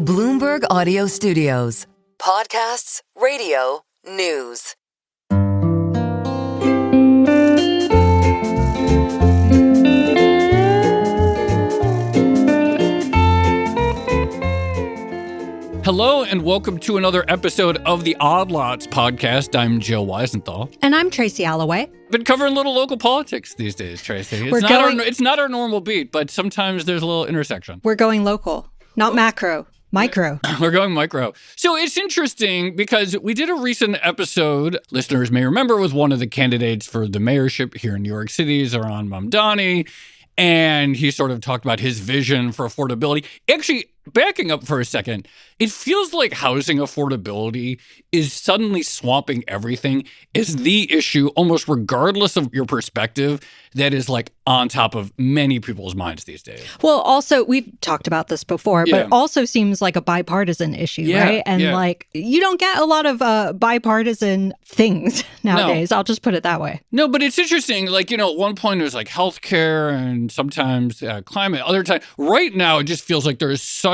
Bloomberg Audio Studios. Podcasts, radio, news. Hello and welcome to another episode of the Odd Lots podcast. I'm Joe Weisenthal. And I'm Tracy Alloway. Been covering little local politics these days, Tracy. It's not our normal beat, but sometimes there's a little intersection. We're going local, not macro. Micro. We're going micro. So it's interesting because we did a recent episode, listeners may remember, with one of the candidates for the mayorship here in New York City, Zohran Mamdani. And he sort of talked about his vision for affordability. Actually, backing up for a second, it feels like housing affordability is suddenly swamping everything as the issue, almost regardless of your perspective, that is like on top of many people's minds these days. Well, also, we've talked about this before, but it also seems like a bipartisan issue, right? And like, you don't get a lot of bipartisan things nowadays. No. I'll just put it that way. No, but it's interesting. Like, you know, at one point it was like healthcare and sometimes climate. Other time, right now, it just feels like there is so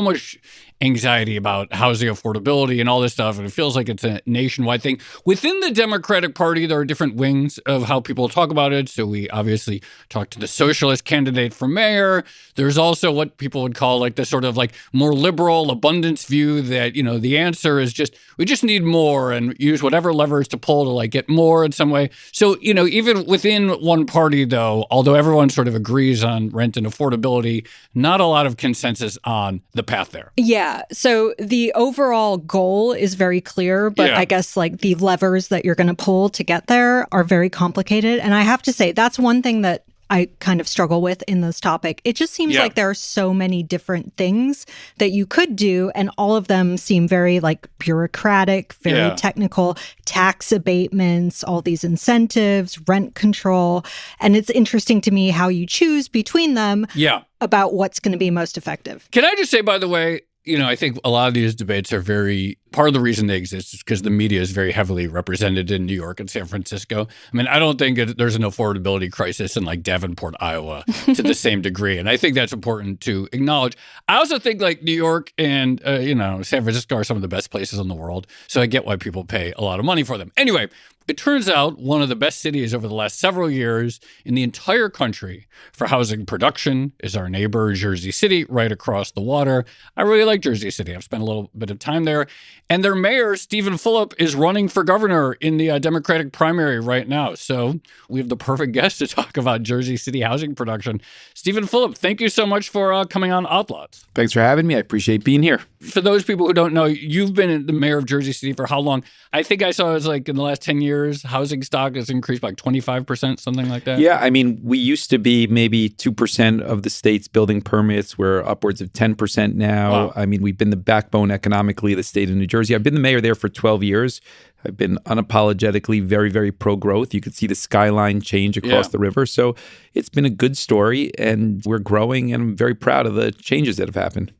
much anxiety about housing affordability and all this stuff, and it feels like it's a nationwide thing. Within the Democratic Party, there are different wings of how people talk about it. So we obviously talked to the socialist candidate for mayor. There's also what people would call like the sort of like more liberal abundance view that, you know, the answer is just, we just need more and use whatever levers to pull to like get more in some way. So, you know, even within one party, though, although everyone sort of agrees on rent and affordability, not a lot of consensus on the path there. Yeah. So the overall goal is very clear, but I guess like the levers that you're going to pull to get there are very complicated. And I have to say, that's one thing that I kind of struggle with in this topic. It just seems like there are so many different things that you could do, and all of them seem very like bureaucratic, very technical, tax abatements, all these incentives, rent control. And it's interesting to me how you choose between them about what's going to be most effective. Can I just say, by the way, you know, I think a lot of these debates are part of the reason they exist is because the media is very heavily represented in New York and San Francisco. I mean, I don't think there's an affordability crisis in like Davenport, Iowa to the same degree. And I think that's important to acknowledge. I also think like New York and, San Francisco are some of the best places in the world. So I get why people pay a lot of money for them. Anyway, it turns out one of the best cities over the last several years in the entire country for housing production is our neighbor, Jersey City, right across the water. I really like Jersey City. I've spent a little bit of time there. And their mayor, Steven Fulop, is running for governor in the Democratic primary right now. So we have the perfect guest to talk about Jersey City housing production. Steven Fulop, thank you so much for coming on Odd Lots. Thanks for having me. I appreciate being here. For those people who don't know, you've been the mayor of Jersey City for how long? I think I saw it was like in the last 10 years, housing stock has increased by like 25%, something like that. Yeah, I mean, we used to be maybe 2% of the state's building permits. We're upwards of 10% now. Wow. I mean, we've been the backbone economically of the state of New Jersey. I've been the mayor there for 12 years. I've been unapologetically very, very pro-growth. You could see the skyline change across the river. So it's been a good story, and we're growing, and I'm very proud of the changes that have happened.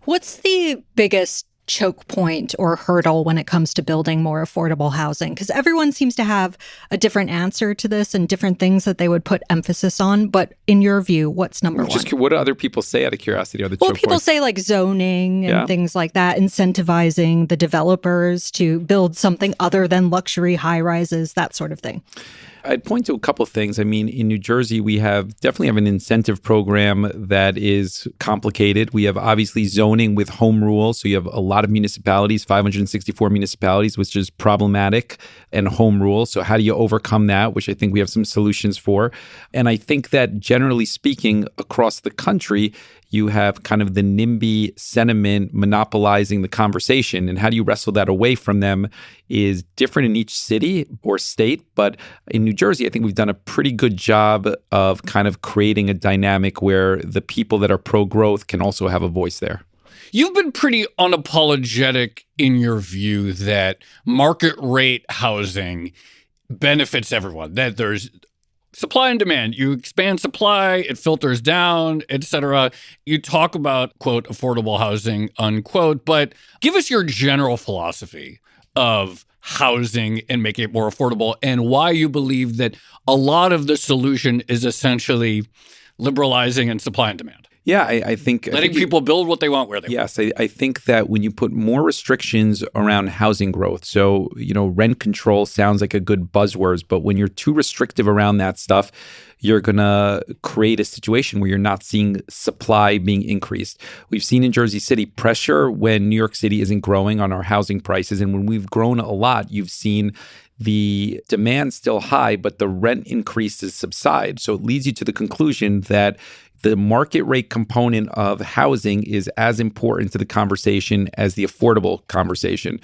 What's the biggest choke point or hurdle when it comes to building more affordable housing? Because everyone seems to have a different answer to this and different things that they would put emphasis on. But in your view, what's number one? Just what do other people say out of curiosity? Are the well, choke people points? say like zoning and things like that, incentivizing the developers to build something other than luxury high rises, that sort of thing. I'd point to a couple of things. I mean, in New Jersey, we definitely have an incentive program that is complicated. We have obviously zoning with home rule. So you have a lot of municipalities, 564 municipalities, which is problematic, and home rule. So how do you overcome that, which I think we have some solutions for. And I think that generally speaking, across the country, you have kind of the NIMBY sentiment monopolizing the conversation. And how do you wrestle that away from them is different in each city or state. But in New Jersey, I think we've done a pretty good job of kind of creating a dynamic where the people that are pro-growth can also have a voice there. You've been pretty unapologetic in your view that market rate housing benefits everyone, that there's supply and demand. You expand supply, it filters down, etc. You talk about, quote, affordable housing, unquote, but give us your general philosophy of housing and making it more affordable and why you believe that a lot of the solution is essentially liberalizing and supply and demand. Yeah, I think letting people build what they want where they want. Yes, I think that when you put more restrictions around housing growth, so, rent control sounds like a good buzzword, but when you're too restrictive around that stuff, you're going to create a situation where you're not seeing supply being increased. We've seen in Jersey City pressure when New York City isn't growing on our housing prices. And when we've grown a lot, you've seen the demand still high, but the rent increases subside. So it leads you to the conclusion that the market rate component of housing is as important to the conversation as the affordable conversation.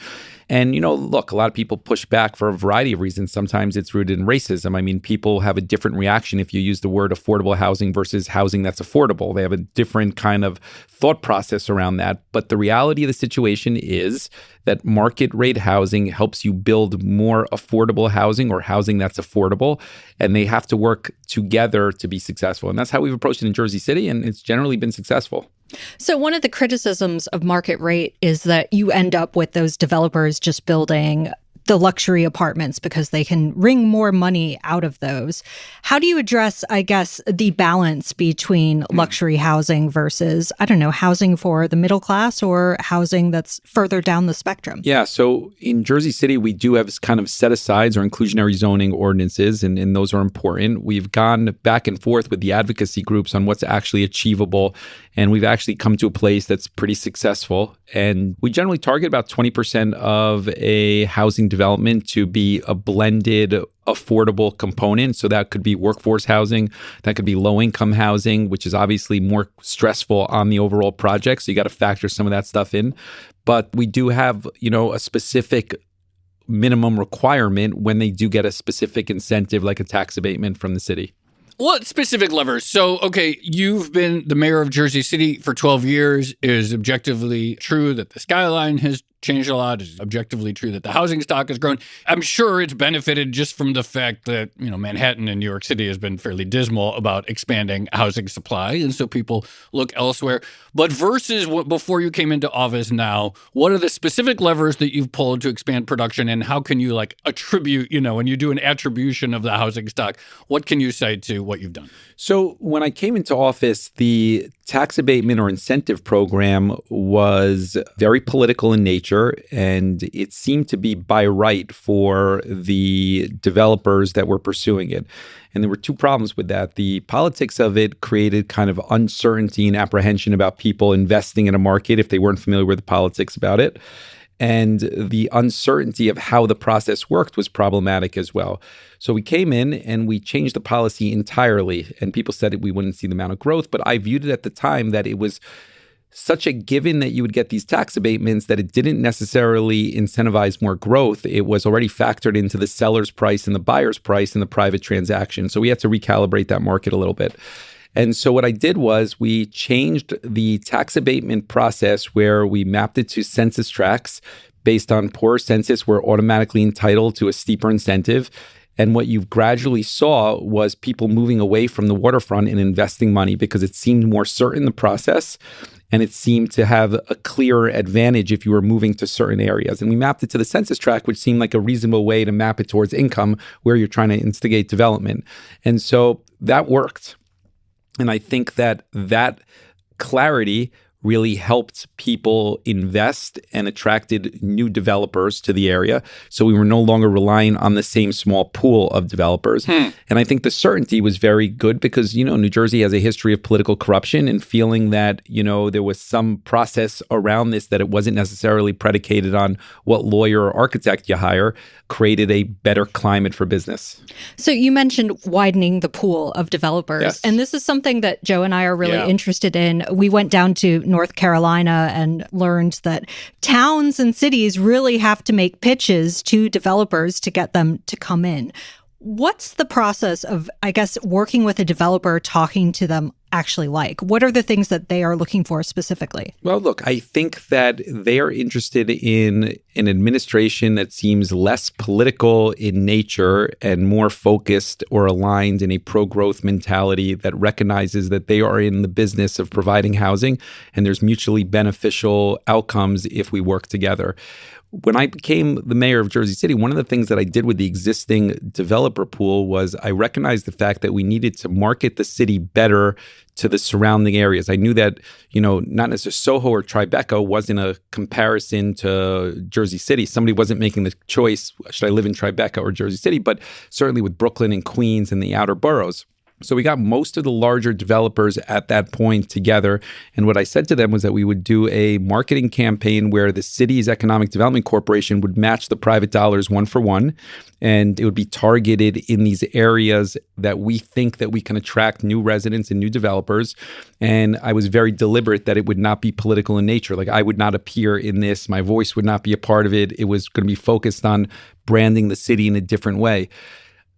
And, look, a lot of people push back for a variety of reasons. Sometimes it's rooted in racism. I mean, people have a different reaction if you use the word affordable housing versus housing that's affordable. They have a different kind of thought process around that. But the reality of the situation is that market rate housing helps you build more affordable housing or housing that's affordable. And they have to work together to be successful. And that's how we've approached it in Jersey City. And it's generally been successful. So one of the criticisms of market rate is that you end up with those developers just building the luxury apartments because they can wring more money out of those. How do you address, I guess, the balance between luxury housing versus, housing for the middle class or housing that's further down the spectrum? Yeah. So in Jersey City, we do have kind of set-asides or inclusionary zoning ordinances, and those are important. We've gone back and forth with the advocacy groups on what's actually achievable, and we've actually come to a place that's pretty successful. And we generally target about 20% of a housing development to be a blended, affordable component. So that could be workforce housing, that could be low-income housing, which is obviously more stressful on the overall project. So you got to factor some of that stuff in. But we do have, a specific minimum requirement when they do get a specific incentive, like a tax abatement from the city. What specific levers? So, okay, you've been the mayor of Jersey City for 12 years. It is objectively true that the skyline has changed a lot. It's objectively true that the housing stock has grown. I'm sure it's benefited just from the fact that, Manhattan and New York City has been fairly dismal about expanding housing supply. And so people look elsewhere. But versus before you came into office now, what are the specific levers that you've pulled to expand production? And how can you attribute, when you do an attribution of the housing stock, what can you say to what you've done? So when I came into office, the tax abatement or incentive program was very political in nature, and it seemed to be by right for the developers that were pursuing it. And there were two problems with that. The politics of it created kind of uncertainty and apprehension about people investing in a market if they weren't familiar with the politics about it. And the uncertainty of how the process worked was problematic as well. So we came in and we changed the policy entirely. And people said we wouldn't see the amount of growth. But I viewed it at the time that it was such a given that you would get these tax abatements that it didn't necessarily incentivize more growth. It was already factored into the seller's price and the buyer's price in the private transaction. So we had to recalibrate that market a little bit. And so what I did was we changed the tax abatement process where we mapped it to census tracts. Based on poorer census, we're automatically entitled to a steeper incentive. And what you gradually saw was people moving away from the waterfront and investing money because it seemed more certain, the process, and it seemed to have a clearer advantage if you were moving to certain areas. And we mapped it to the census tract, which seemed like a reasonable way to map it towards income where you're trying to instigate development. And so that worked. And I think that clarity really helped people invest and attracted new developers to the area. So we were no longer relying on the same small pool of developers. And I think the certainty was very good because, New Jersey has a history of political corruption, and feeling that, there was some process around this, that it wasn't necessarily predicated on what lawyer or architect you hire, created a better climate for business. So you mentioned widening the pool of developers. Yes. And this is something that Joe and I are really interested in. We went down to North Carolina and learned that towns and cities really have to make pitches to developers to get them to come in. What's the process of, I guess, working with a developer, talking to them actually like? What are the things that they are looking for specifically? Well, look, I think that they are interested in an administration that seems less political in nature and more focused or aligned in a pro-growth mentality that recognizes that they are in the business of providing housing and there's mutually beneficial outcomes if we work together. When I became the mayor of Jersey City, one of the things that I did with the existing developer pool was I recognized the fact that we needed to market the city better to the surrounding areas. I knew that, not necessarily Soho or Tribeca wasn't a comparison to Jersey City. Somebody wasn't making the choice, should I live in Tribeca or Jersey City? But certainly with Brooklyn and Queens and the outer boroughs. So we got most of the larger developers at that point together. And what I said to them was that we would do a marketing campaign where the city's Economic Development Corporation would match the private dollars 1-for-1. And it would be targeted in these areas that we think that we can attract new residents and new developers. And I was very deliberate that it would not be political in nature. Like I would not appear in this. My voice would not be a part of it. It was going to be focused on branding the city in a different way.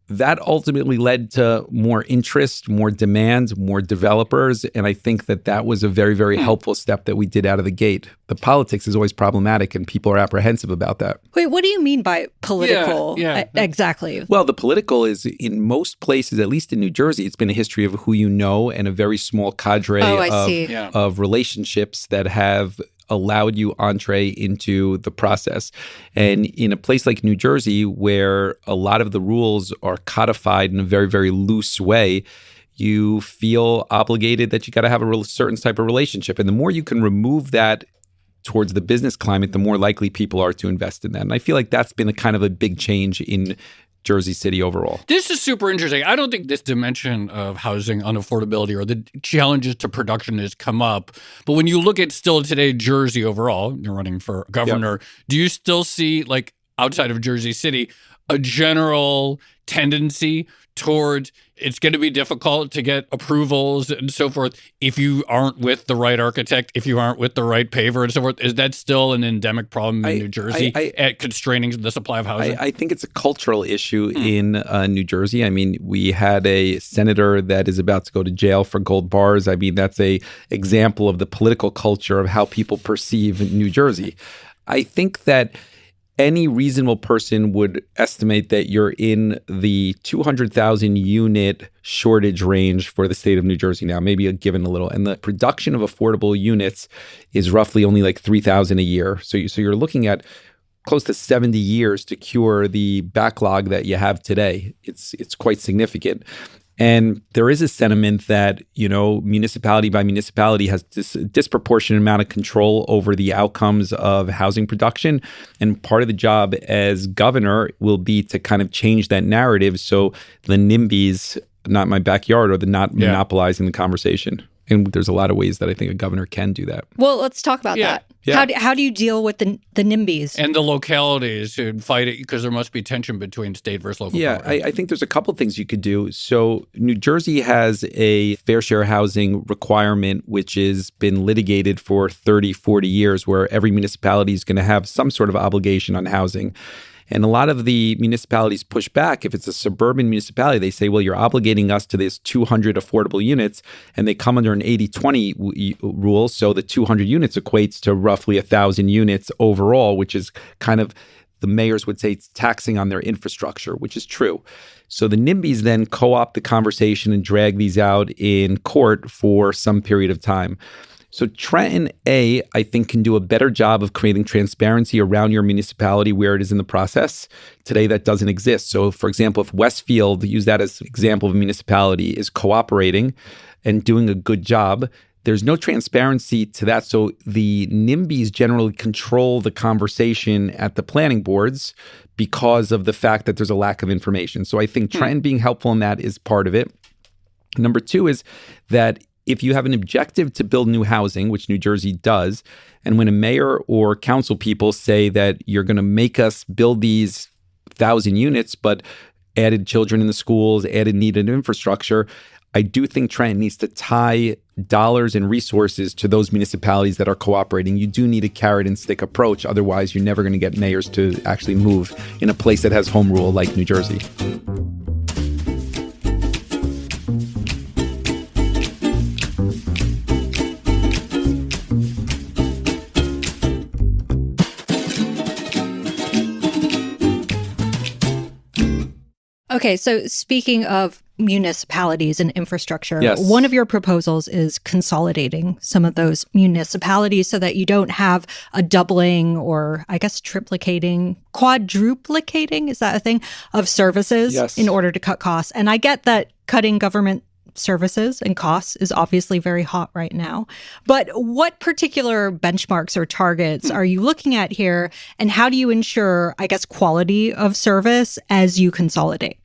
That ultimately led to more interest, more demand, more developers. And I think that was a very, very helpful step that we did out of the gate. The politics is always problematic and people are apprehensive about that. Wait, what do you mean by political? Yeah. Exactly. Well, the political is in most places, at least in New Jersey, it's been a history of who you know and a very small cadre of relationships that have allowed you entree into the process. And in a place like New Jersey, where a lot of the rules are codified in a very, very loose way, you feel obligated that you got to have a certain type of relationship. And the more you can remove that towards the business climate, the more likely people are to invest in that. And I feel like that's been a kind of a big change in Jersey City overall. This is super interesting. I don't think this dimension of housing unaffordability or the challenges to production has come up. But when you look at still today, Jersey overall, you're running for governor, do you still see, like outside of Jersey City, a general tendency towards it's going to be difficult to get approvals and so forth if you aren't with the right architect, if you aren't with the right paver and so forth? Is that still an endemic problem in New Jersey at constraining the supply of housing? I think it's a cultural issue in New Jersey. I mean, we had a senator that is about to go to jail for gold bars. I mean, that's a example of the political culture of how people perceive New Jersey. I think that any reasonable person would estimate that you're in the 200,000 unit shortage range for the state of New Jersey now, maybe given a little. And the production of affordable units is roughly only like 3,000 a year. So you're looking at close to 70 years to cure the backlog that you have today. It's quite significant. And there is a sentiment that, municipality by municipality has this disproportionate amount of control over the outcomes of housing production. And part of the job as governor will be to kind of change that narrative so the NIMBYs, not my backyard, or the not monopolizing the conversation. And there's a lot of ways that I think a governor can do that. Well, let's talk about that. Yeah. How do you deal with the NIMBYs? And the localities who fight it, because there must be tension between state versus local. Yeah, I think there's a couple things you could do. So New Jersey has a fair share housing requirement, which has been litigated for 30, 40 years, where every municipality is going to have some sort of obligation on housing. And a lot of the municipalities push back. If it's a suburban municipality, they say, well, you're obligating us to this 200 affordable units, and they come under an 80-20 rule. So the 200 units equates to roughly 1,000 units overall, which is kind of, the mayors would say, it's taxing on their infrastructure, which is true. So the NIMBYs then co-opt the conversation and drag these out in court for some period of time. So Trenton, I think, can do a better job of creating transparency around your municipality where it is in the process. Today, that doesn't exist. So, for example, if Westfield, use that as an example of a municipality, is cooperating and doing a good job, there's no transparency to that. So the NIMBYs generally control the conversation at the planning boards because of the fact that there's a lack of information. So I think Trenton being helpful in that is part of it. Number two is that if you have an objective to build new housing, which New Jersey does, and when a mayor or council people say that you're going to make us build these 1,000 units, but added children in the schools, added needed infrastructure, I do think Trenton needs to tie dollars and resources to those municipalities that are cooperating. You do need a carrot and stick approach. Otherwise, you're never going to get mayors to actually move in a place that has home rule like New Jersey. Okay, so speaking of municipalities and infrastructure. Yes. One of your proposals is consolidating some of those municipalities so that you don't have a doubling or, I guess, quadruplicating, is that a thing, of services in order to cut costs. And I get that cutting government services and costs is obviously very hot right now. But what particular benchmarks or targets are you looking at here? And how do you ensure, I guess, quality of service as you consolidate?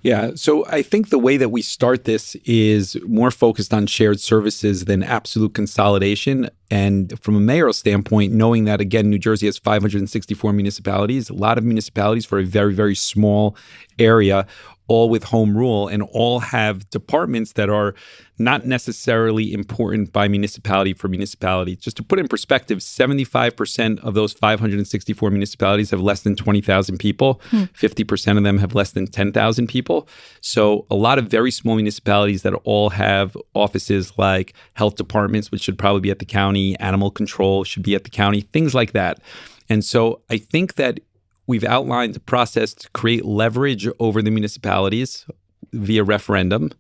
Yeah. So I think the way that we start this is more focused on shared services than absolute consolidation. And from a mayoral standpoint, knowing that, again, New Jersey has 564 municipalities, a lot of municipalities for a very, very small area, all with home rule, and all have departments that are not necessarily important by municipality for municipality. Just to put in perspective, 75% of those 564 municipalities have less than 20,000 people. 50% of them have less than 10,000 people. So a lot of very small municipalities that all have offices like health departments, which should probably be at the county, animal control should be at the county, things like that. And so I think that we've outlined a process to create leverage over the municipalities via referendum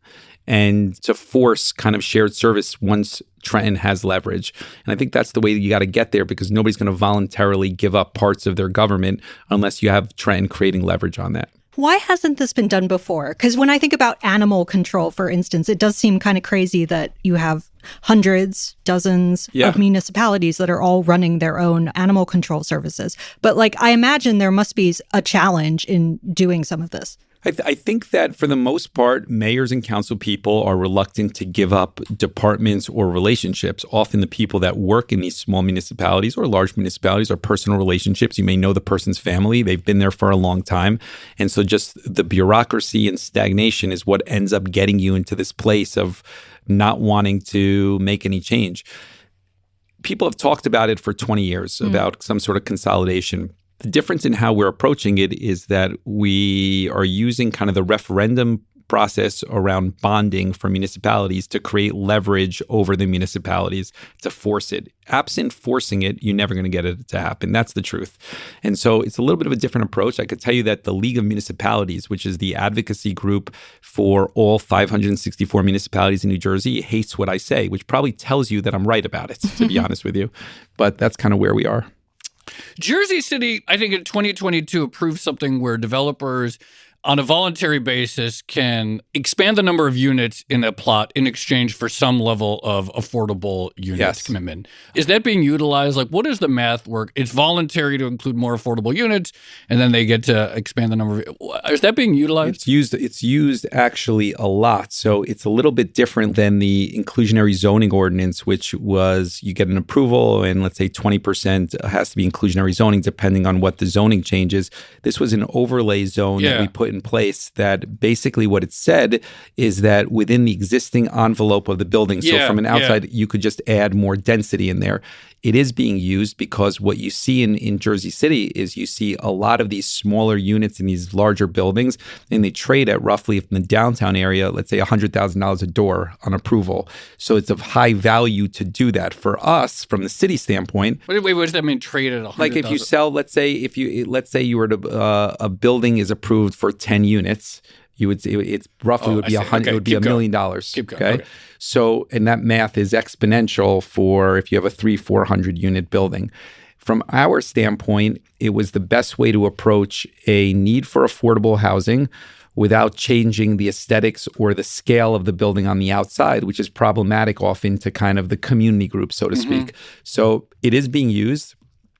and to force kind of shared service once Trenton has leverage. And I think that's the way that you got to get there, because nobody's going to voluntarily give up parts of their government unless you have Trenton creating leverage on that. Why hasn't this been done before? Because when I think about animal control, for instance, it does seem kind of crazy that you have hundreds, dozens of municipalities that are all running their own animal control services. But I imagine there must be a challenge in doing some of this. I think that for the most part, mayors and council people are reluctant to give up departments or relationships. Often the people that work in these small municipalities or large municipalities are personal relationships. You may know the person's family. They've been there for a long time. And so just the bureaucracy and stagnation is what ends up getting you into this place of not wanting to make any change. People have talked about it for 20 years, about some sort of consolidation. The difference in how we're approaching it is that we are using kind of the referendum process around bonding for municipalities to create leverage over the municipalities to force it. Absent forcing it, you're never going to get it to happen. That's the truth. And so it's a little bit of a different approach. I could tell you that the League of Municipalities, which is the advocacy group for all 564 municipalities in New Jersey, hates what I say, which probably tells you that I'm right about it, to be honest with you. But that's kind of where we are. Jersey City, I think in 2022, approved something where developers on a voluntary basis can expand the number of units in a plot in exchange for some level of affordable units commitment. Is that being utilized? What does the math work? It's voluntary to include more affordable units, and then they get to expand the number of... Is that being utilized? It's used actually a lot. So it's a little bit different than the inclusionary zoning ordinance, which was you get an approval and let's say 20% has to be inclusionary zoning depending on what the zoning changes. This was an overlay zone that we put in place that basically what it said is that within the existing envelope of the building, so from an outside, you could just add more density in there. It is being used because what you see in Jersey City is you see a lot of these smaller units in these larger buildings, and they trade at roughly, in the downtown area, let's say $100,000 a door on approval. So it's of high value to do that. For us, from the city standpoint. Wait, what does that mean, trade at $100,000? Like if you sell, let's say you were to, a building is approved for 10 units, you would say it's roughly would be $1 million. Keep going. Okay. So, and that math is exponential for if you have a 300-400 unit building. From our standpoint, it was the best way to approach a need for affordable housing without changing the aesthetics or the scale of the building on the outside, which is problematic often to kind of the community group, so to speak. So it is being used.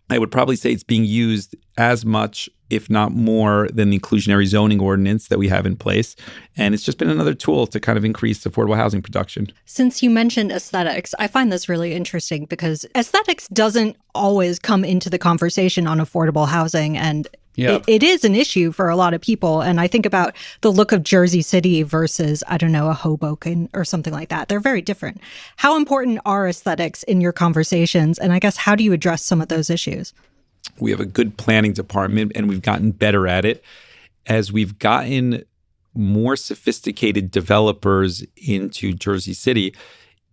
I would probably say it's being used as much, if not more, than the inclusionary zoning ordinance that we have in place. And it's just been another tool to kind of increase affordable housing production. Since you mentioned aesthetics, I find this really interesting because aesthetics doesn't always come into the conversation on affordable housing. And it is an issue for a lot of people. And I think about the look of Jersey City versus, I don't know, a Hoboken or something like that. They're very different. How important are aesthetics in your conversations? And I guess, how do you address some of those issues? We have a good planning department, and we've gotten better at it. As we've gotten more sophisticated developers into Jersey City,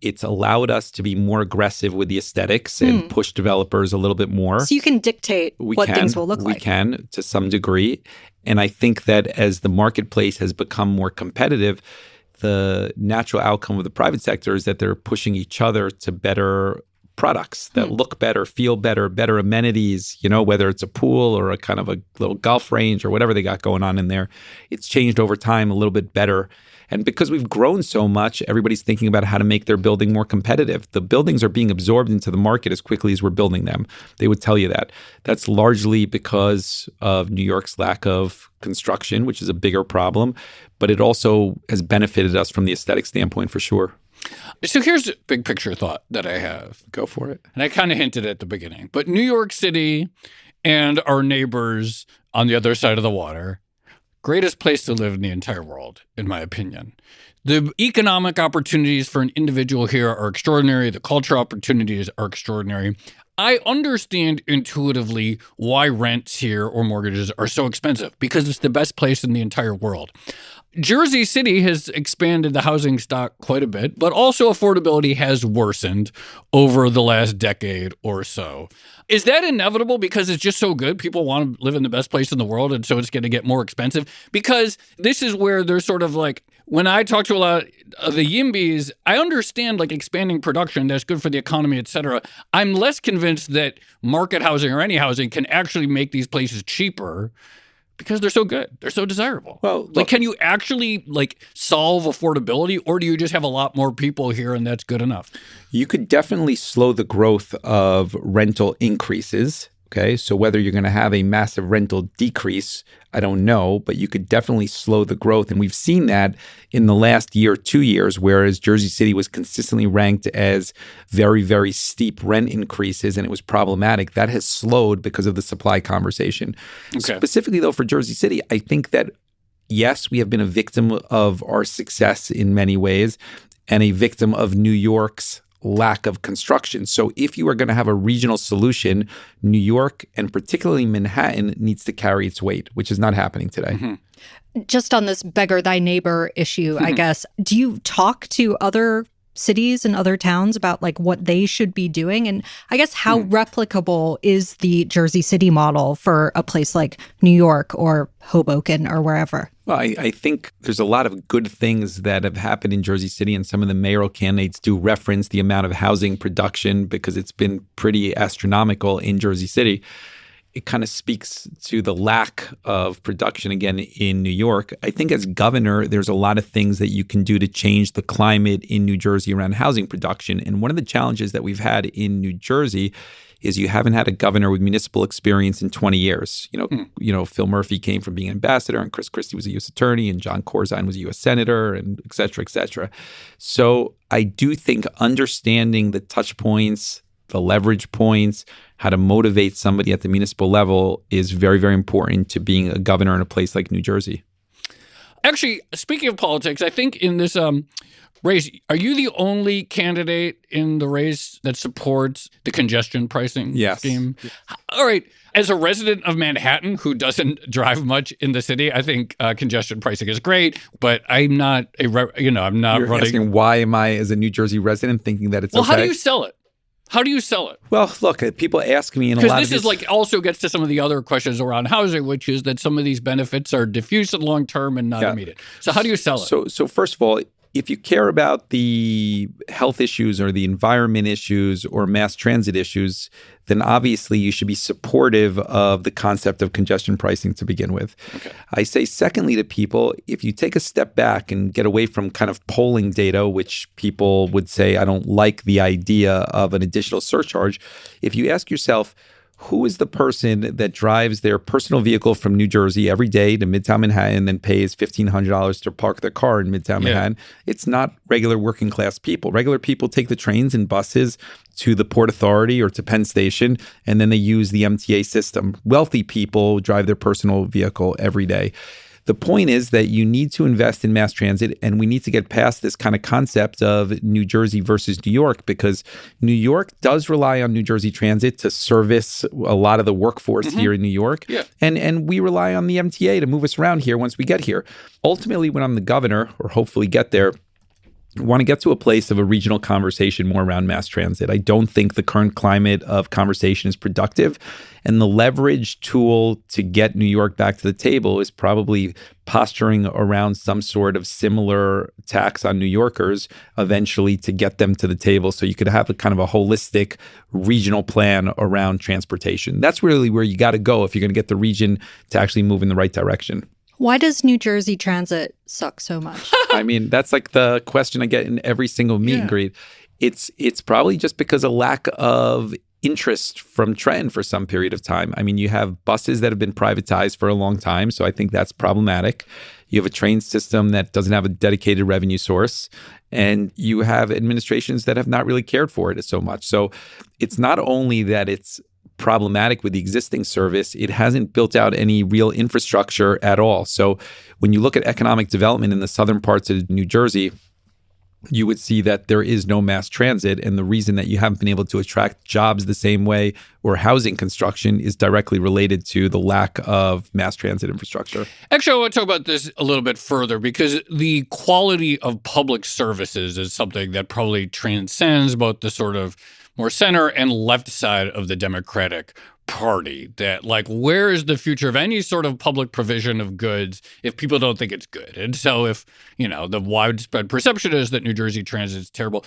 It's allowed us to be more aggressive with the aesthetics and push developers a little bit more. So you can dictate things will look like. We can, to some degree. And I think that as the marketplace has become more competitive, the natural outcome of the private sector is that they're pushing each other to better products that look better, feel better, better amenities, whether it's a pool or a kind of a little golf range or whatever they got going on in there. It's changed over time a little bit better. And because we've grown so much, everybody's thinking about how to make their building more competitive. The buildings are being absorbed into the market as quickly as we're building them. They would tell you that. That's largely because of New York's lack of construction, which is a bigger problem. But it also has benefited us from the aesthetic standpoint for sure. So here's a big picture thought that I have. Go for it. And I kind of hinted at the beginning. But New York City and our neighbors on the other side of the water, greatest place to live in the entire world, in my opinion. The economic opportunities for an individual here are extraordinary. The cultural opportunities are extraordinary. I understand intuitively why rents here or mortgages are so expensive, because it's the best place in the entire world. Jersey City has expanded the housing stock quite a bit, but also affordability has worsened over the last decade or so. Is that inevitable because it's just so good? People want to live in the best place in the world, and so it's going to get more expensive? Because this is where there's sort of like, when I talk to a lot of the YIMBYs, I understand like expanding production, that's good for the economy, et cetera. I'm less convinced that market housing or any housing can actually make these places cheaper, because they're so good. They're so desirable. Well, look, like, can you actually solve affordability, or do you just have a lot more people here and that's good enough? You could definitely slow the growth of rental increases. Okay, so whether you're going to have a massive rental decrease, I don't know, but you could definitely slow the growth. And we've seen that in the last year, 2 years, whereas Jersey City was consistently ranked as very, very steep rent increases, and it was problematic. That has slowed because of the supply conversation. Okay. Specifically, though, for Jersey City, I think that, yes, we have been a victim of our success in many ways and a victim of New York's lack of construction. So if you are going to have a regional solution, New York and particularly Manhattan needs to carry its weight, which is not happening today. Mm-hmm. Just on this beggar thy neighbor issue, I guess, do you talk to other cities and other towns about what they should be doing? And I guess how replicable is the Jersey City model for a place like New York or Hoboken or wherever? Well, I think there's a lot of good things that have happened in Jersey City, and some of the mayoral candidates do reference the amount of housing production because it's been pretty astronomical in Jersey City. It kind of speaks to the lack of production again in New York. I think as governor, there's a lot of things that you can do to change the climate in New Jersey around housing production. And one of the challenges that we've had in New Jersey is you haven't had a governor with municipal experience in 20 years. Phil Murphy came from being an ambassador, and Chris Christie was a U.S. attorney, and John Corzine was a U.S. senator, and et cetera, et cetera. So I do think understanding the touch points, the leverage points, how to motivate somebody at the municipal level is very, very important to being a governor in a place like New Jersey. Actually, speaking of politics, I think in this race, are you the only candidate in the race that supports the congestion pricing scheme? All right. As a resident of Manhattan who doesn't drive much in the city, I think congestion pricing is great, but I'm not I'm not You're running. Asking why am I, as a New Jersey resident, thinking that it's okay? Well, how do you sell it? How do you sell it? Well, look, people ask me in a lot of Because this is also gets to some of the other questions around housing, which is that some of these benefits are diffuse and long-term and not immediate. So how do you sell it? So first of all, if you care about the health issues or the environment issues or mass transit issues, then obviously you should be supportive of the concept of congestion pricing to begin with. Okay. I say secondly to people, if you take a step back and get away from kind of polling data, which people would say, I don't like the idea of an additional surcharge. If you ask yourself, who is the person that drives their personal vehicle from New Jersey every day to Midtown Manhattan and then pays $1,500 to park their car in Midtown Manhattan? It's not regular working class people. Regular people take the trains and buses to the Port Authority or to Penn Station, and then they use the MTA system. Wealthy people drive their personal vehicle every day. The point is that you need to invest in mass transit, and we need to get past this kind of concept of New Jersey versus New York, because New York does rely on New Jersey Transit to service a lot of the workforce here in New York. Yeah. And we rely on the MTA to move us around here once we get here. Ultimately, when I'm the governor, or hopefully get there, want to get to a place of a regional conversation more around mass transit. I don't think the current climate of conversation is productive. And the leverage tool to get New York back to the table is probably posturing around some sort of similar tax on New Yorkers eventually to get them to the table. So you could have a kind of a holistic regional plan around transportation. That's really where you got to go if you're going to get the region to actually move in the right direction. Why does New Jersey transit suck so much? I mean, that's like the question I get in every single meet and greet. It's probably just because of lack of interest from Trenton for some period of time. I mean, you have buses that have been privatized for a long time, so I think that's problematic. You have a train system that doesn't have a dedicated revenue source, and you have administrations that have not really cared for it so much. So it's not only that it's problematic with the existing service, it hasn't built out any real infrastructure at all. So when you look at economic development in the southern parts of New Jersey, you would see that there is no mass transit. And the reason that you haven't been able to attract jobs the same way or housing construction is directly related to the lack of mass transit infrastructure. Actually, I want to talk about this a little bit further because the quality of public services is something that probably transcends both the sort of more center and left side of the Democratic Party. That, like, where is the future of any sort of public provision of goods if people don't think it's good? And so if, you know, the widespread perception is that New Jersey transit is terrible,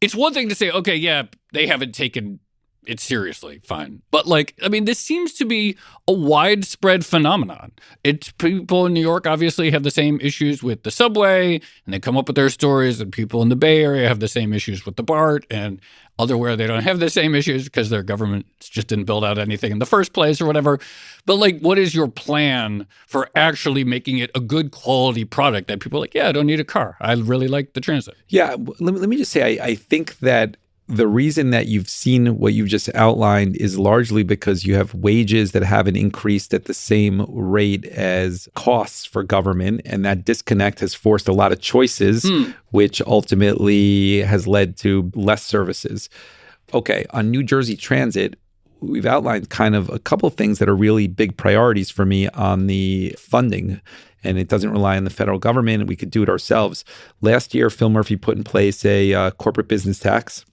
it's one thing to say, okay, yeah, they haven't taken it seriously, fine. But, like, I mean, this seems to be a widespread phenomenon. It's people in New York obviously have the same issues with the subway, and they come up with their stories, and people in the Bay Area have the same issues with the BART, and elsewhere they don't have the same issues because their government just didn't build out anything in the first place or whatever. But, like, what is your plan for actually making it a good quality product that people are like, yeah, I don't need a car. I really like the transit. Yeah, let me just say, I think that the reason that you've seen what you've just outlined is largely because you have wages that haven't increased at the same rate as costs for government. And that disconnect has forced a lot of choices, which ultimately has led to less services. Okay, on New Jersey Transit, we've outlined kind of a couple of things that are really big priorities for me on the funding. And it doesn't rely on the federal government, and we could do it ourselves. Last year, Phil Murphy put in place a corporate business tax.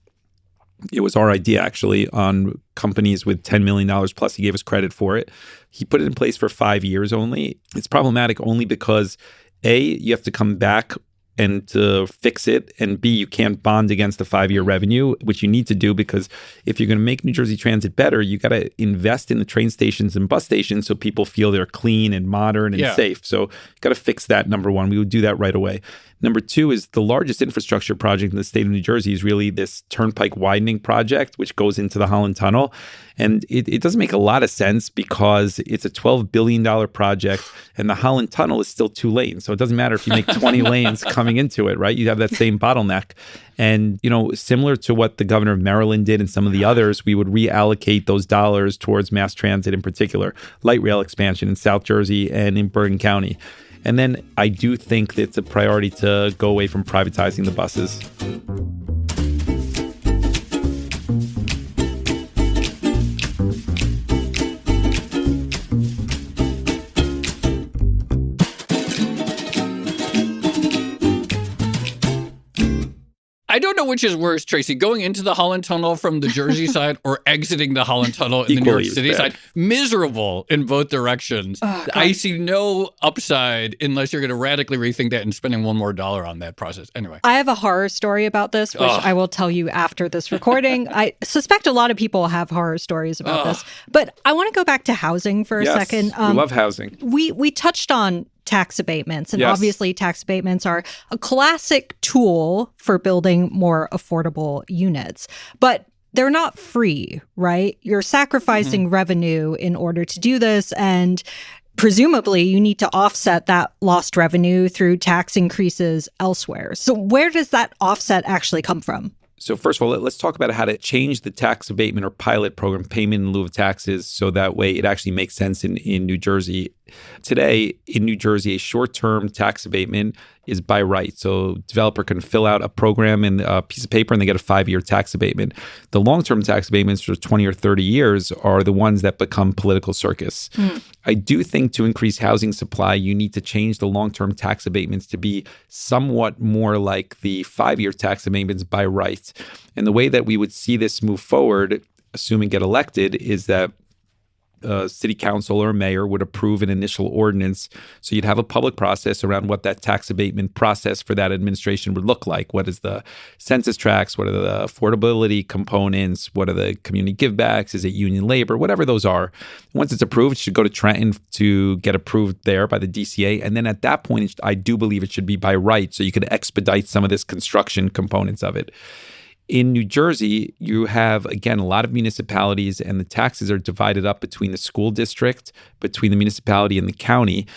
It was our idea, actually, on companies with $10 million plus. He gave us credit for it. He put it in place for 5 years only. It's problematic only because, A, you have to come back and to fix it, and B, you can't bond against the 5-year revenue, which you need to do because if you're going to make New Jersey Transit better, you got to invest in the train stations and bus stations so people feel they're clean and modern and safe. So you got to fix that, number one. We would do that right away. Number two is the largest infrastructure project in the state of New Jersey is really this turnpike widening project, which goes into the Holland Tunnel. And it doesn't make a lot of sense because it's a $12 billion project and the Holland Tunnel is still 2 lanes. So it doesn't matter if you make 20 lanes coming into it, right? You have that same bottleneck. And, you know, similar to what the governor of Maryland did and some of the others, we would reallocate those dollars towards mass transit in particular, light rail expansion in South Jersey and in Bergen County. And then I do think that it's a priority to go away from privatizing the buses. I don't know which is worse, Tracy, going into the Holland Tunnel from the Jersey side or exiting the Holland Tunnel in the New York City side. Miserable in both directions. I see no upside unless you're going to radically rethink that and spending $1 more on that process. Anyway. I have a horror story about this, which I will tell you after this recording. I suspect a lot of people have horror stories about this. But I want to go back to housing for a second. We love housing. We touched on tax abatements. And obviously, tax abatements are a classic tool for building more affordable units. But they're not free, right? You're sacrificing revenue in order to do this. And presumably, you need to offset that lost revenue through tax increases elsewhere. So where does that offset actually come from? So first of all, let's talk about how to change the tax abatement or pilot program, payment in lieu of taxes, so that way it actually makes sense in New Jersey. Today, in New Jersey, a short-term tax abatement is by right. So developer can fill out a program and a piece of paper and they get a 5-year tax abatement. The long-term tax abatements for 20 or 30 years are the ones that become political circus. I do think to increase housing supply, you need to change the long-term tax abatements to be somewhat more like the 5-year tax abatements by right. And the way that we would see this move forward, assuming get elected, is that a city council or a mayor would approve an initial ordinance. So you'd have a public process around what that tax abatement process for that administration would look like. What is the census tracts? What are the affordability components? What are the community givebacks? Is it union labor? Whatever those are. Once it's approved, it should go to Trenton to get approved there by the DCA. And then at that point, I do believe it should be by right. So you could expedite some of this construction components of it. In New Jersey, you have, again, a lot of municipalities, and the taxes are divided up between the school district, between the municipality and the county.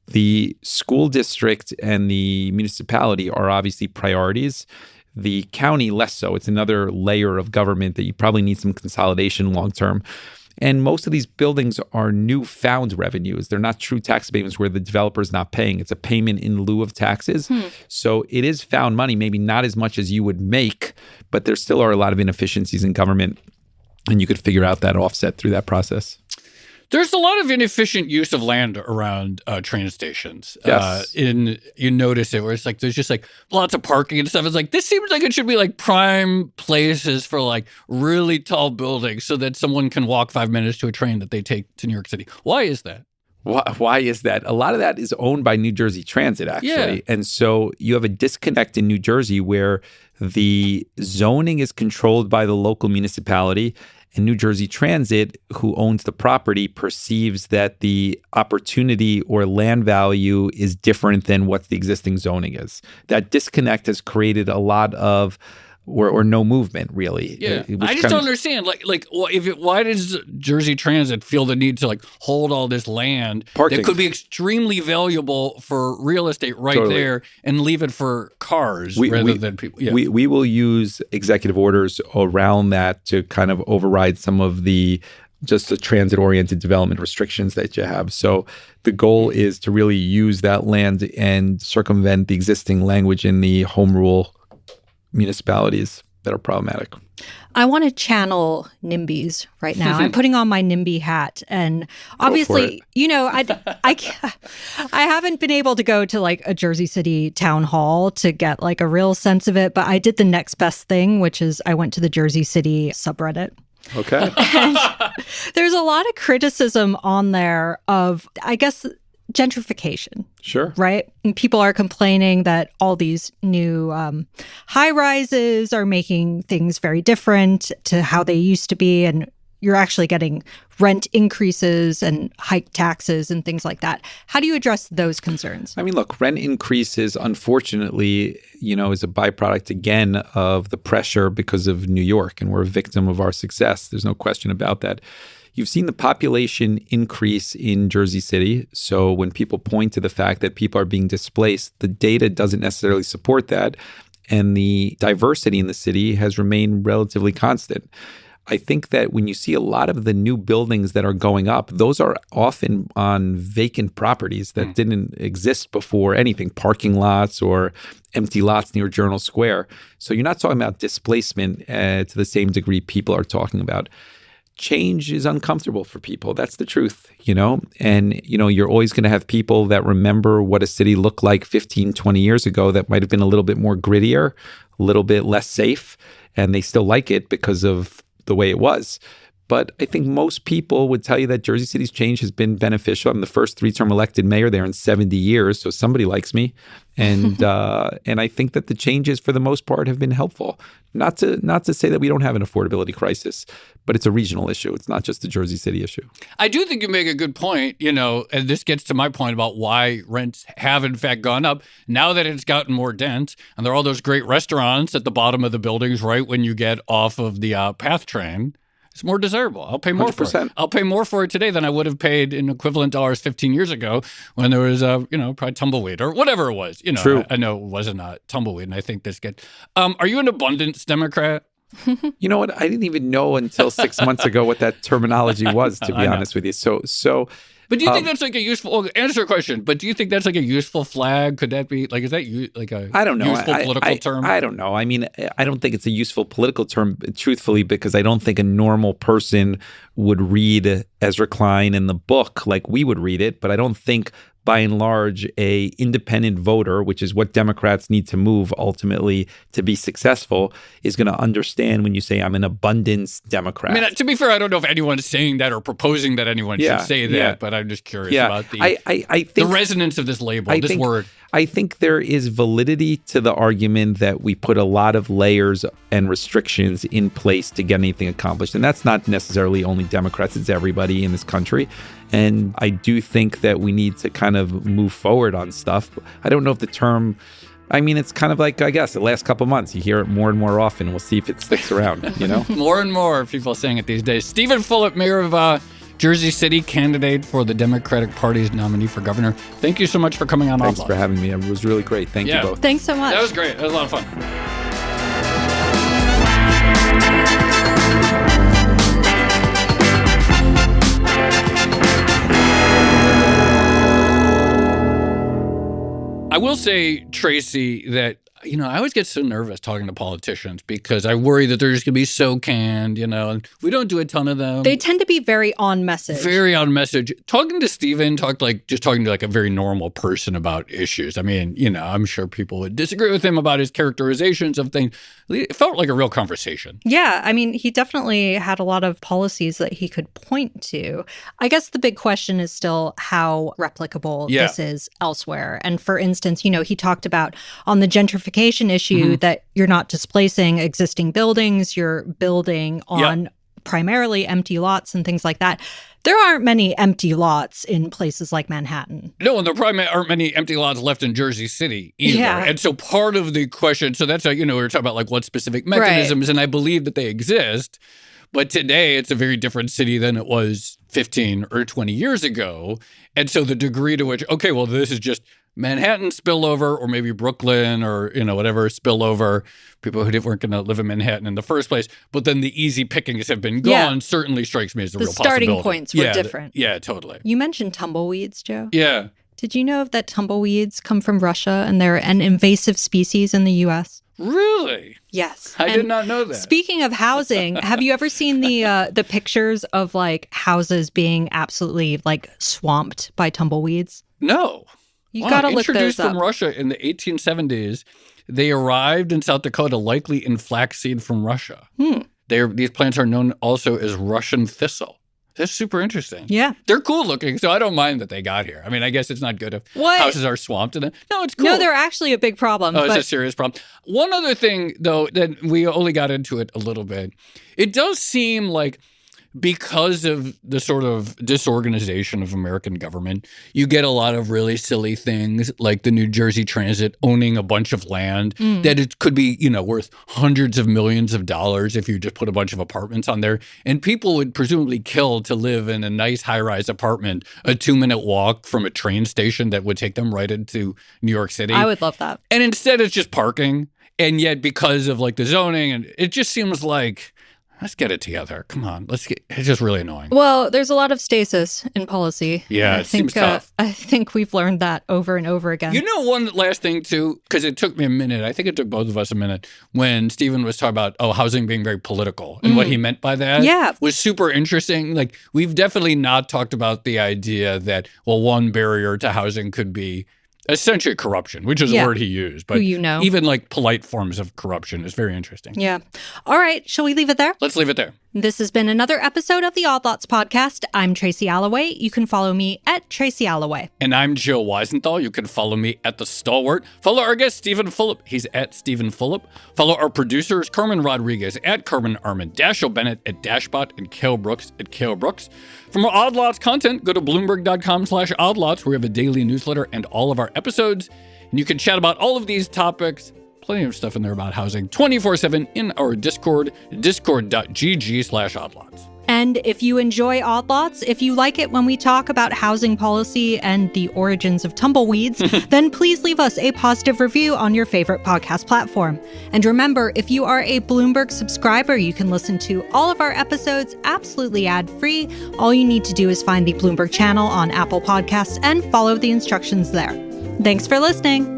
The school district and the municipality are obviously priorities. The county, less so. It's another layer of government that you probably need some consolidation long term. And most of these buildings are newfound revenues. They're not true tax abatements where the developer is not paying. It's a payment in lieu of taxes. So it is found money, maybe not as much as you would make, but there still are a lot of inefficiencies in government. And you could figure out that offset through that process. There's a lot of inefficient use of land around train stations. Yes. You notice it where it's like there's just like lots of parking and stuff. It's like this seems like it should be like prime places for like really tall buildings so that someone can walk 5 minutes to a train that they take to New York City. Why is that? Why is that? A lot of that is owned by New Jersey Transit, actually. Yeah. And so you have a disconnect in New Jersey where the zoning is controlled by the local municipality. And New Jersey Transit, who owns the property, perceives that the opportunity or land value is different than what the existing zoning is. That disconnect has created a lot of or no movement, really. Yeah, I just don't understand. Why does Jersey Transit feel the need to like hold all this land Parking. that could be extremely valuable for real estate there and leave it for cars rather than people? Yeah. We will use executive orders around that to kind of override some of the transit-oriented development restrictions that you have. So the goal is to really use that land and circumvent the existing language in the home rule municipalities that are problematic. I want to channel NIMBYs right now. I'm putting on my NIMBY hat, and obviously, I haven't been able to go to like a Jersey City town hall to get like a real sense of it, but I did the next best thing, which is I went to the Jersey City subreddit. Okay. And there's a lot of criticism on there of, I guess, gentrification. Sure. Right? And people are complaining that all these new high rises are making things very different to how they used to be. And you're actually getting rent increases and hiked taxes and things like that. How do you address those concerns? I mean, look, rent increases, unfortunately, is a byproduct, again, of the pressure because of New York. And we're a victim of our success. There's no question about that. You've seen the population increase in Jersey City. So when people point to the fact that people are being displaced, the data doesn't necessarily support that. And the diversity in the city has remained relatively constant. I think that when you see a lot of the new buildings that are going up, those are often on vacant properties that didn't exist before anything, parking lots or empty lots near Journal Square. So you're not talking about displacement to the same degree people are talking about. Change is uncomfortable for people. That's the truth, And, you're always going to have people that remember what a city looked like 15, 20 years ago that might have been a little bit more grittier, a little bit less safe, and they still like it because of the way it was. But I think most people would tell you that Jersey City's change has been beneficial. I'm the first 3-term elected mayor there in 70 years, so somebody likes me. And and I think that the changes, for the most part, have been helpful. Not to say that we don't have an affordability crisis, but it's a regional issue. It's not just a Jersey City issue. I do think you make a good point, and this gets to my point about why rents have, in fact, gone up. Now that it's gotten more dense, and there are all those great restaurants at the bottom of the buildings right when you get off of the PATH train, it's more desirable. I'll pay more 100%. For it. I'll pay more for it today than I would have paid in equivalent dollars 15 years ago when there was probably tumbleweed or whatever it was. True. I know it wasn't tumbleweed, and I think this gets. Are you an abundance Democrat? You know what? I didn't even know until 6 months ago what that terminology was, to be honest with you. So But do you think that's like a useful answer a question? But do you think that's like a useful flag? Could that be like, is that like a I don't know. useful political term? I don't know. I mean, I don't think it's a useful political term, truthfully, because I don't think a normal person would read Ezra Klein in the book like we would read it. But I don't think, by and large, a independent voter, which is what Democrats need to move ultimately to be successful, is going to understand when you say I'm an abundance Democrat. I mean, to be fair, I don't know if anyone's saying that or proposing that anyone should say that, but I'm just curious about the the resonance of this label, this word. I think there is validity to the argument that we put a lot of layers and restrictions in place to get anything accomplished. And that's not necessarily only Democrats, it's everybody in this country. And I do think that we need to kind of move forward on stuff. I don't know if the term, I mean, it's kind of like, I guess, the last couple of months, you hear it more and more often. We'll see if it sticks around, you know? More and more people saying it these days. Steven Fulop, mayor of Jersey City, candidate for the Democratic Party's nominee for governor. Thank you so much for coming on. Thanks for having me. It was really great. Thank you both. Thanks so much. That was great. That was a lot of fun. I will say, Tracy, that, you know, I always get so nervous talking to politicians because I worry that they're just going to be so canned, you know, and we don't do a ton of them. They tend to be very on message. Very on message. Talking to Steven, talking to like a very normal person about issues. I mean, you know, I'm sure people would disagree with him about his characterizations of things. It felt like a real conversation. Yeah. I mean, he definitely had a lot of policies that he could point to. I guess the big question is still how replicable this is elsewhere. And for instance, you know, he talked about on the gentrification issue that you're not displacing existing buildings, you're building on primarily empty lots and things like that. There aren't many empty lots in places like Manhattan. No, and there probably aren't many empty lots left in Jersey City either. Yeah. And so part of the question, so that's how, you know, we were talking about like what specific mechanisms, and I believe that they exist. But today it's a very different city than it was 15 or 20 years ago. And so the degree to which, okay, well, this is just Manhattan spillover, or maybe Brooklyn, or, you know, whatever spillover, people who weren't going to live in Manhattan in the first place. But then the easy pickings have been gone, certainly strikes me as a real possibility. The starting points were different. Yeah, totally. You mentioned tumbleweeds, Joe. Yeah. Did you know that tumbleweeds come from Russia and they're an invasive species in the U.S.? Really? Yes. I did not know that. Speaking of housing, have you ever seen the pictures of like houses being absolutely like swamped by tumbleweeds? No. You gotta look those up. Introduced from Russia in the 1870s, they arrived in South Dakota likely in flaxseed from Russia. These plants are known also as Russian thistle. That's super interesting. Yeah. They're cool looking, so I don't mind that they got here. I mean, I guess it's not good if houses are swamped. No, it's cool. No, they're actually a big problem. Oh, it's a serious problem. One other thing, though, that we only got into it a little bit, it does seem like because of the sort of disorganization of American government, you get a lot of really silly things like the New Jersey Transit owning a bunch of land that it could be, you know, worth hundreds of millions of dollars if you just put a bunch of apartments on there. And people would presumably kill to live in a nice high-rise apartment, a 2-minute walk from a train station that would take them right into New York City. I would love that. And instead it's just parking. And yet because of like the zoning, and it just seems like, let's get it together. Come on. It's just really annoying. Well, there's a lot of stasis in policy. Yeah, it seems tough. I think we've learned that over and over again. You know, one last thing, too, because it took me a minute. I think it took both of us a minute when Steven was talking about, housing being very political. And what he meant by that was super interesting. Like, we've definitely not talked about the idea that, well, one barrier to housing could be essentially corruption, which is a word he used. But even like polite forms of corruption is very interesting. Yeah. All right. Shall we leave it there? Let's leave it there. This has been another episode of the Odd Lots podcast. I'm Tracy Alloway. You can follow me at Tracy Alloway. And I'm Joe Weisenthal. You can follow me at The Stalwart. Follow our guest, Steven Fulop. He's at Steven Fulop. Follow our producers, Carmen Rodriguez at Carmen Armin, Dashiell Bennett at Dashbot, and Cale Brooks at Cale Brooks. For more Odd Lots content, go to Bloomberg.com/oddlots, where we have a daily newsletter and all of our episodes. And you can chat about all of these topics. Plenty of stuff in there about housing 24/7 in our Discord, discord.gg/oddlots. And if you enjoy Odd Lots, if you like it when we talk about housing policy and the origins of tumbleweeds, then please leave us a positive review on your favorite podcast platform. And remember, if you are a Bloomberg subscriber, you can listen to all of our episodes absolutely ad-free. All you need to do is find the Bloomberg channel on Apple Podcasts and follow the instructions there. Thanks for listening.